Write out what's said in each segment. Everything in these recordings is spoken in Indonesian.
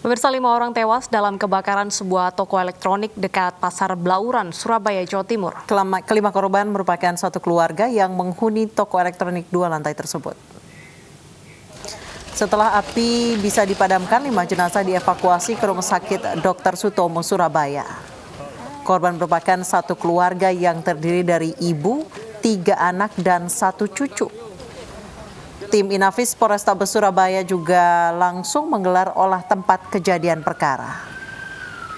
Pemirsa, 5 orang tewas dalam kebakaran sebuah toko elektronik dekat Pasar Blauran, Surabaya, Jawa Timur. Kelima korban merupakan satu keluarga yang menghuni toko elektronik 2 lantai tersebut. Setelah api bisa dipadamkan, 5 jenazah dievakuasi ke Rumah Sakit Dr. Sutomo, Surabaya. Korban merupakan satu keluarga yang terdiri dari ibu, 3 anak, dan 1 cucu. Tim Inafis Polrestabes Surabaya juga langsung menggelar olah tempat kejadian perkara.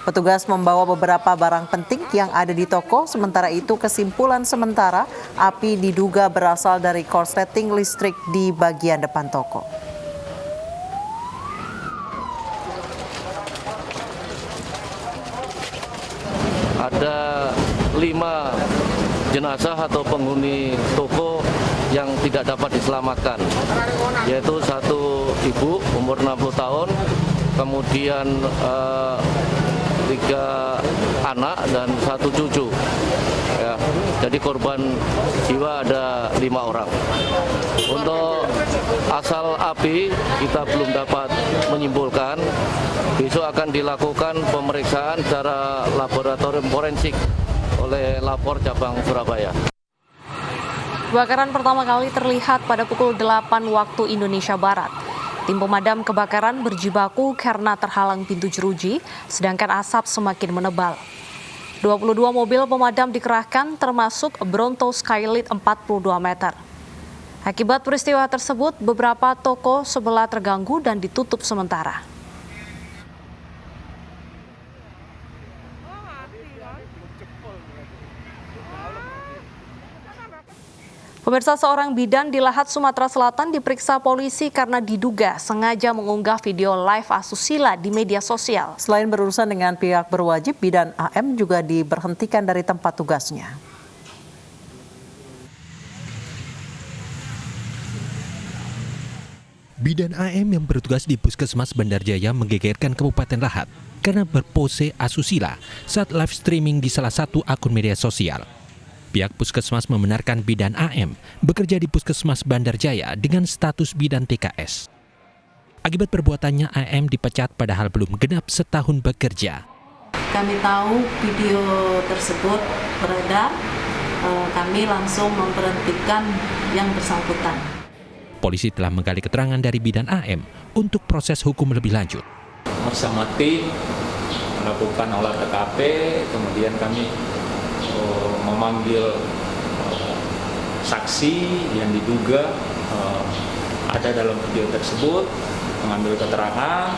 Petugas membawa beberapa barang penting yang ada di toko, sementara itu kesimpulan sementara api diduga berasal dari korsleting listrik di bagian depan toko. Ada 5 jenazah atau penghuni toko yang tidak dapat diselamatkan, yaitu 1 ibu umur 60 tahun, kemudian 3 anak dan 1 cucu. Ya, jadi korban jiwa ada 5 orang. Untuk asal api kita belum dapat menyimpulkan. Besok akan dilakukan pemeriksaan secara laboratorium forensik oleh Lapor Cabang Surabaya. Kebakaran pertama kali terlihat pada pukul 8 waktu Indonesia Barat. Tim pemadam kebakaran berjibaku karena terhalang pintu jeruji, sedangkan asap semakin menebal. 22 mobil pemadam dikerahkan termasuk Bronto Skylight 42 meter. Akibat peristiwa tersebut, beberapa toko sebelah terganggu dan ditutup sementara. Pemirsa, seorang bidan di Lahat, Sumatera Selatan diperiksa polisi karena diduga sengaja mengunggah video live asusila di media sosial. Selain berurusan dengan pihak berwajib, bidan AM juga diberhentikan dari tempat tugasnya. Bidan AM yang bertugas di Puskesmas Bandar Jaya menggegerkan Kabupaten Lahat karena berpose asusila saat live streaming di salah satu akun media sosial. Pihak Puskesmas membenarkan bidan AM bekerja di Puskesmas Bandar Jaya dengan status bidan TKS. Akibat perbuatannya, AM dipecat padahal belum genap setahun bekerja. Kami tahu video tersebut beredar, kami langsung memberhentikan yang bersangkutan. Polisi telah menggali keterangan dari bidan AM untuk proses hukum lebih lanjut. Bersama tim melakukan olah TKP, kemudian kami memanggil saksi yang diduga ada dalam video tersebut, mengambil keterangan.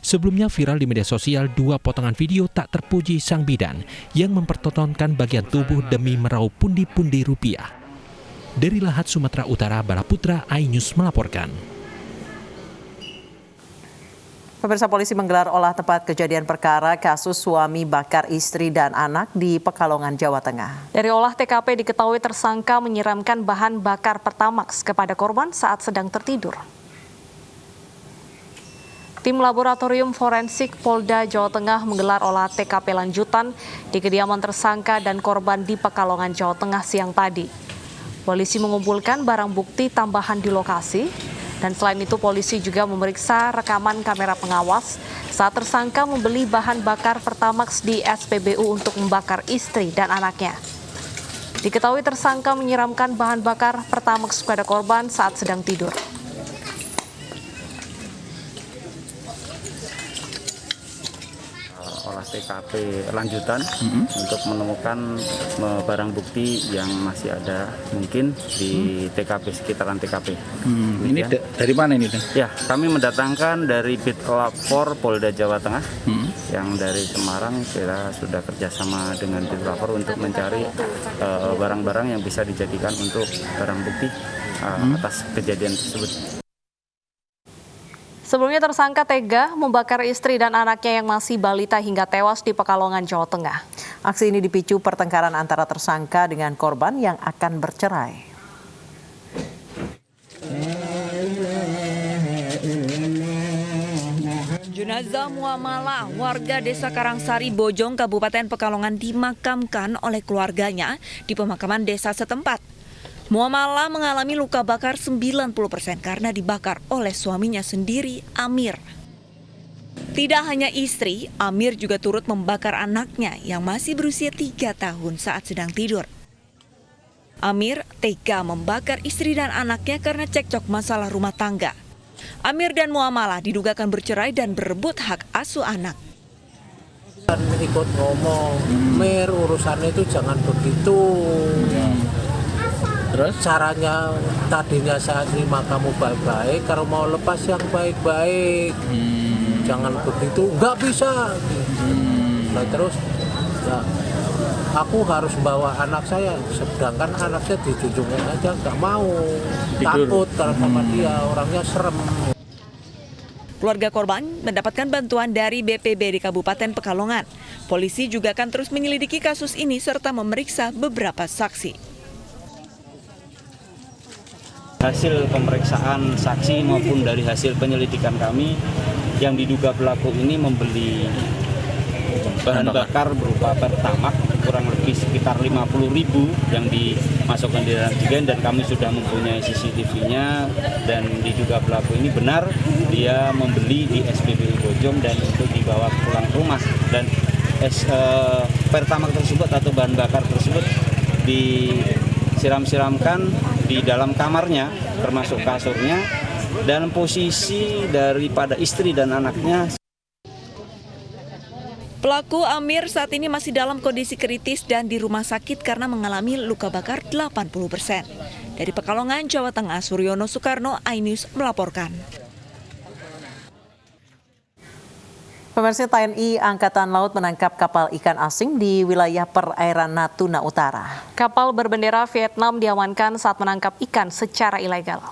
Sebelumnya viral di media sosial 2 potongan video tak terpuji sang bidan yang mempertontonkan bagian tubuh demi meraup pundi-pundi rupiah. Dari Lahat, Sumatera Utara, Balaputra, iNews melaporkan. Pemirsa, polisi menggelar olah tempat kejadian perkara kasus suami bakar istri dan anak di Pekalongan, Jawa Tengah. Dari olah TKP diketahui tersangka menyiramkan bahan bakar Pertamax kepada korban saat sedang tertidur. Tim Laboratorium Forensik Polda Jawa Tengah menggelar olah TKP lanjutan di kediaman tersangka dan korban di Pekalongan, Jawa Tengah siang tadi. Polisi mengumpulkan barang bukti tambahan di lokasi. Dan selain itu polisi juga memeriksa rekaman kamera pengawas saat tersangka membeli bahan bakar Pertamax di SPBU untuk membakar istri dan anaknya. Diketahui tersangka menyiramkan bahan bakar Pertamax kepada korban saat sedang tidur. Olah TKP lanjutan untuk menemukan barang bukti yang masih ada mungkin di TKP, sekitaran TKP. Ini dari mana ini? Ya, kami mendatangkan dari Bitlapor Polda Jawa Tengah yang dari Semarang. Kita sudah kerjasama dengan Bitlapor untuk mencari barang-barang yang bisa dijadikan untuk barang bukti atas kejadian tersebut. Sebelumnya tersangka tega membakar istri dan anaknya yang masih balita hingga tewas di Pekalongan, Jawa Tengah. Aksi ini dipicu pertengkaran antara tersangka dengan korban yang akan bercerai. Jenazah Muamalah, warga Desa Karangsari, Bojong, Kabupaten Pekalongan dimakamkan oleh keluarganya di pemakaman desa setempat. Muamalah mengalami luka bakar 90% karena dibakar oleh suaminya sendiri, Amir. Tidak hanya istri, Amir juga turut membakar anaknya yang masih berusia 3 tahun saat sedang tidur. Amir tega membakar istri dan anaknya karena cekcok masalah rumah tangga. Amir dan Muamalah diduga akan bercerai dan berebut hak asuh anak. Ikut ngomong, Mir urusannya itu jangan begitu. Terus caranya tadinya saya terima kamu baik-baik, kalau mau lepas yang baik-baik. Jangan begitu, nggak bisa. Nah terus, ya, aku harus bawa anak saya, sedangkan anak saya dijunjungin aja, nggak mau. Takut kalau sama dia, orangnya serem. Keluarga korban mendapatkan bantuan dari BPBD Kabupaten Pekalongan. Polisi juga akan terus menyelidiki kasus ini serta memeriksa beberapa saksi. Hasil pemeriksaan saksi maupun dari hasil penyelidikan kami, yang diduga pelaku ini membeli bahan bakar berupa pertamak kurang lebih sekitar 50.000 yang dimasukkan di dalam jerigen, dan kami sudah mempunyai CCTV-nya, dan diduga pelaku ini benar dia membeli di SPBU Bojong dan untuk dibawa pulang ke rumah, dan pertamak tersebut atau bahan bakar tersebut disiram-siramkan di dalam kamarnya termasuk kasurnya, dan posisi daripada istri dan anaknya. Pelaku Amir saat ini masih dalam kondisi kritis dan di rumah sakit karena mengalami luka bakar 80%. Dari Pekalongan, Jawa Tengah, Suryono Soekarno, iNews melaporkan. Pemirsa, TNI Angkatan Laut menangkap kapal ikan asing di wilayah perairan Natuna Utara. Kapal berbendera Vietnam diamankan saat menangkap ikan secara ilegal.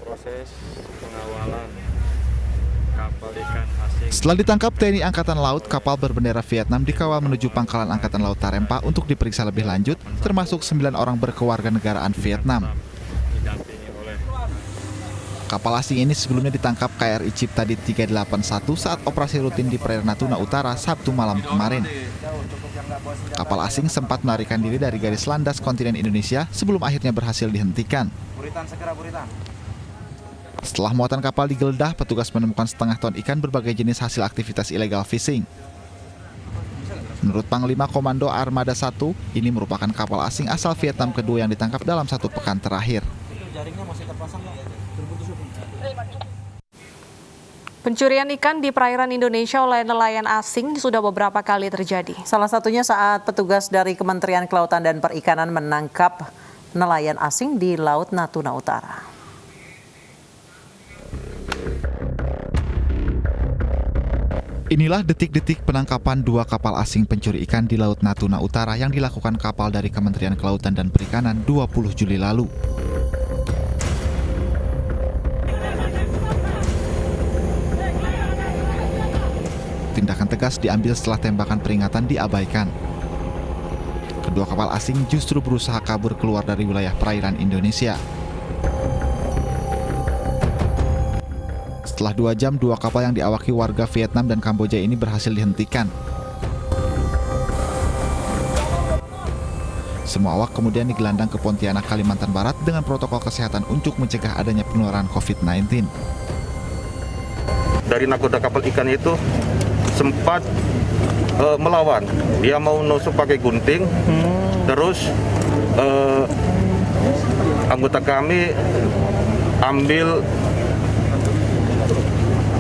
Proses pengawalan kapal ikan asing. Setelah ditangkap TNI Angkatan Laut, kapal berbendera Vietnam dikawal menuju Pangkalan Angkatan Laut Tarempa untuk diperiksa lebih lanjut, termasuk 9 orang berkewarganegaraan Vietnam. Kapal asing ini sebelumnya ditangkap KRI Ciptadit 381 saat operasi rutin di perairan Natuna Utara Sabtu malam kemarin. Kapal asing sempat melarikan diri dari garis landas kontinen Indonesia sebelum akhirnya berhasil dihentikan. Setelah muatan kapal digeledah, petugas menemukan setengah ton ikan berbagai jenis hasil aktivitas illegal fishing. Menurut Panglima Komando Armada 1, ini merupakan kapal asing asal Vietnam kedua yang ditangkap dalam 1 pekan terakhir. Pencurian ikan di perairan Indonesia oleh nelayan asing sudah beberapa kali terjadi. Salah satunya saat petugas dari Kementerian Kelautan dan Perikanan menangkap nelayan asing di Laut Natuna Utara. Inilah detik-detik penangkapan 2 kapal asing pencuri ikan di Laut Natuna Utara yang dilakukan kapal dari Kementerian Kelautan dan Perikanan 20 Juli lalu. Tindakan tegas diambil setelah tembakan peringatan diabaikan. Kedua kapal asing justru berusaha kabur keluar dari wilayah perairan Indonesia. Setelah 2 jam, 2 kapal yang diawaki warga Vietnam dan Kamboja ini berhasil dihentikan. Semua awak kemudian digelandang ke Pontianak, Kalimantan Barat dengan protokol kesehatan untuk mencegah adanya penularan COVID-19. Dari nakoda kapal ikan itu sempat melawan, dia mau nusuk pakai gunting, terus anggota kami ambil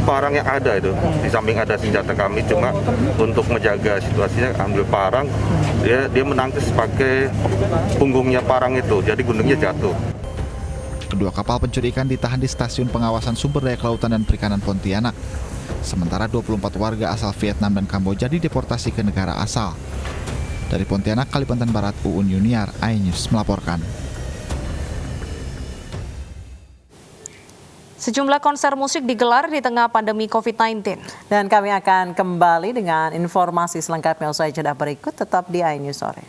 parang yang ada itu, di samping ada senjata kami, cuma untuk menjaga situasinya ambil parang, dia menangkis pakai punggungnya parang itu, jadi guntingnya jatuh. Kedua kapal pencuri ikan ditahan di Stasiun Pengawasan Sumber Daya Kelautan dan Perikanan Pontianak. Sementara 24 warga asal Vietnam dan Kamboja dideportasi ke negara asal. Dari Pontianak, Kalimantan Barat, Uun Yuniar, iNews melaporkan. Sejumlah konser musik digelar di tengah pandemi COVID-19. Dan kami akan kembali dengan informasi selengkapnya usai jeda berikut, tetap di iNews Sore.